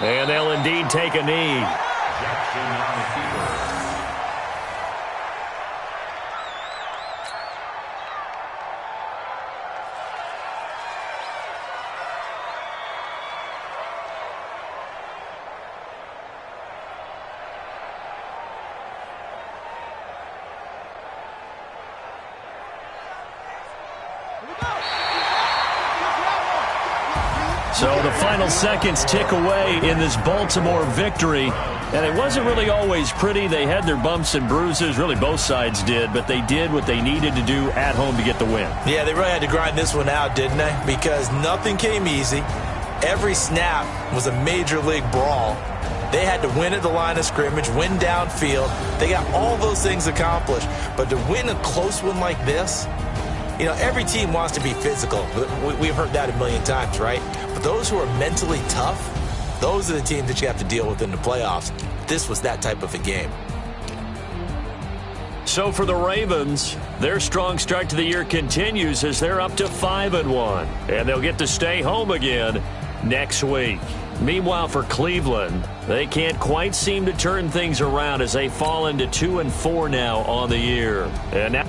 [SPEAKER 2] And they'll indeed take a knee.
[SPEAKER 6] Jackson on the keeper.
[SPEAKER 2] So the final seconds tick away in this Baltimore victory. And it wasn't really always pretty. They had their bumps and bruises. Really, both sides did. But they did what they needed to do at home to get the win. Yeah, they really had to grind this one out, didn't they? Because nothing came easy. Every snap was a major league brawl. They had to win at the line of scrimmage, win downfield. They got all those things accomplished. But to win a close one like this, you know, every team wants to be physical. We've heard that a million times, right? But those who are mentally tough, those are the teams that you have to deal with in the playoffs. This was that type of a game. So for the Ravens, their strong start to the year continues as they're up to 5-1. And they'll get to stay home again next week. Meanwhile, for Cleveland, they can't quite seem to turn things around as they fall into 2-4 now on the year. And now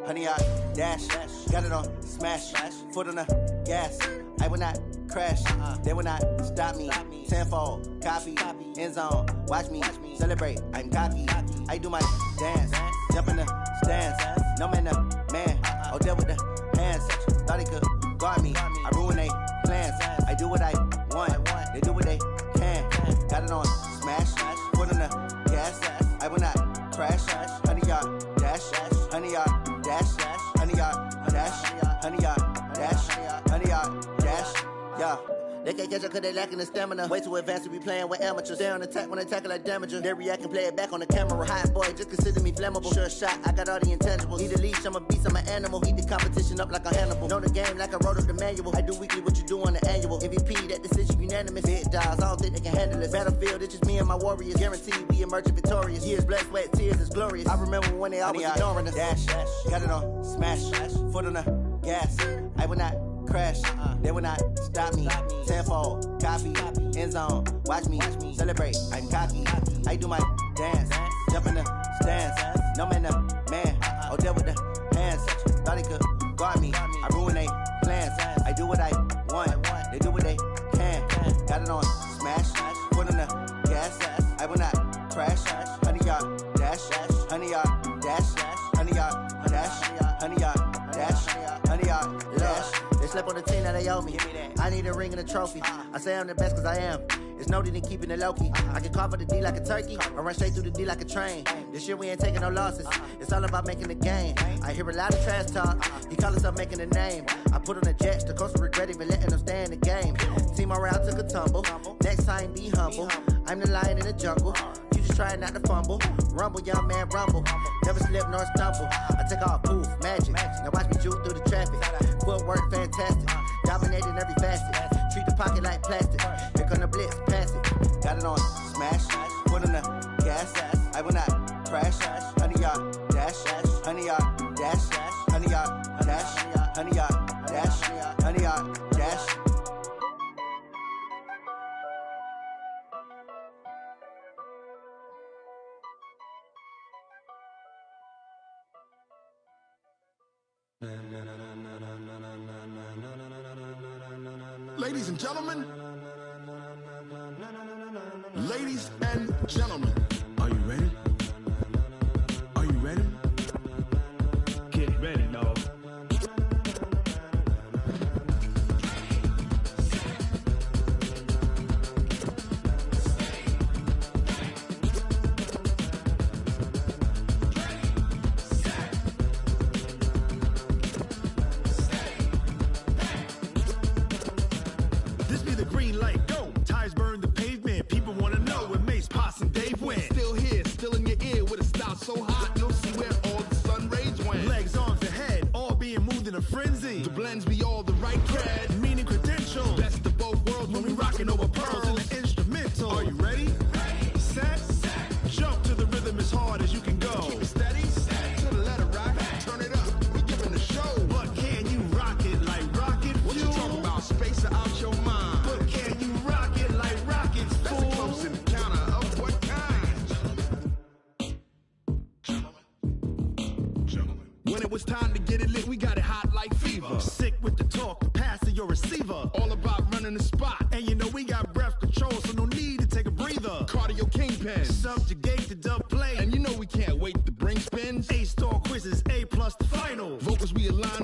[SPEAKER 7] Honey, I dash, got it on, smash, foot on the gas, I will not crash. They will not stop me. Tenfold, copy, end zone. Watch me celebrate. I'm cocky. I do my dance. Jump in the stands. No man, the man. Oh, deal with the hands. Thought he could guard me. I ruin they plans. I do what I want. They do what they can. Got it on smash. Put on the gas. I will not crash. 100-yard dash. 100-yard dash. 100-yard dash. 100-yard dash. 100-yard dash. Yeah. They can't catch up cause they lacking the stamina. Way too advanced to be playing with amateurs. Stay on attack when they tackle like damager. They react and play it back on the camera. Hot boy, just consider me flammable. Sure shot, I got all the intangibles. Need a leash, I'm a beast, I'm an animal. Heat the competition up like a Hannibal. Know the game like I wrote up the manual. I do weekly what you do on the annual. MVP, that decision unanimous. Big dials, I don't think they can handle this. Battlefield, it's just me and my warriors. Guaranteed we emerging victorious. Years, blood, sweat, tears, it's glorious. I remember when they always ignoring us. Dash, got it on smash. Foot on the gas. I will not crash. They will not stop me. Tenfold, copy, end zone. Watch me celebrate. I'm cocky. I do my dance. Jump in the stands. No man, the man. Oh, deal with the hands. Thought he could guard me. I ruin they plans. I do what I want. They do what they can. Got it on smash. Put on the gas. I will not crash. 100-yard dash. 100-yard dash. 100-yard dash. 100-yard dash. 100-yard dash. They slept on the team that they owe me. I need a ring and a trophy. I say I'm the best cause I am. It's no need in keeping it low-key. I can carve up the D like a turkey or run straight through the D like a train. This year we ain't taking no losses. It's all about making the game. I hear a lot of trash talk. He call himself making a name. I put on the jets. The coach will regret even letting them stay in the game. Team around took a tumble. Next time be humble. I'm the lion in the jungle. You just trying not to fumble. Rumble, young man, rumble. Never slip nor stumble. I take off, poof, magic. Now watch me juke through the traffic. Footwork fantastic. Dominating every facet. Treat the pocket like plastic. Here come the blitz, pass it. Got it on smash. Put on the gas. I will not crash. 100-yard dash. 100-yard dash. 100-yard dash. 100-yard dash. 100-yard dash.
[SPEAKER 8] Ladies and gentlemen, ladies and gentlemen, are you ready? Are you ready?
[SPEAKER 3] Get ready, dog.
[SPEAKER 8] So hot, you'll see where all the sun rays went.
[SPEAKER 3] Legs, arms, and head, all being moved in a frenzy.
[SPEAKER 8] The blends be all the right cred,
[SPEAKER 3] meaning credentials.
[SPEAKER 8] Best of both worlds when we rockin' over pearls
[SPEAKER 3] and the instrumental.
[SPEAKER 8] Are you ready?
[SPEAKER 3] Set, jump to the rhythm as hard as you can go.
[SPEAKER 8] Keep it steady, to the letter rock, turn it up, we giving the show.
[SPEAKER 3] But can you rock it like rocket fuel?
[SPEAKER 8] What you talking about, space or out your mind?
[SPEAKER 3] But can you rock it like rockets, fool?
[SPEAKER 8] That's a close encounter of what kind?
[SPEAKER 3] When it was time to get it lit, we got it hot like fever. Sick with the talk, the pass to your receiver.
[SPEAKER 8] All about running the spot.
[SPEAKER 3] And you know we got breath control, so no need to take a breather.
[SPEAKER 8] Cardio kingpin.
[SPEAKER 3] Subjugate the dub play.
[SPEAKER 8] And you know we can't wait to bring spins.
[SPEAKER 3] A-star quizzes, A+ the final.
[SPEAKER 8] Vocals we align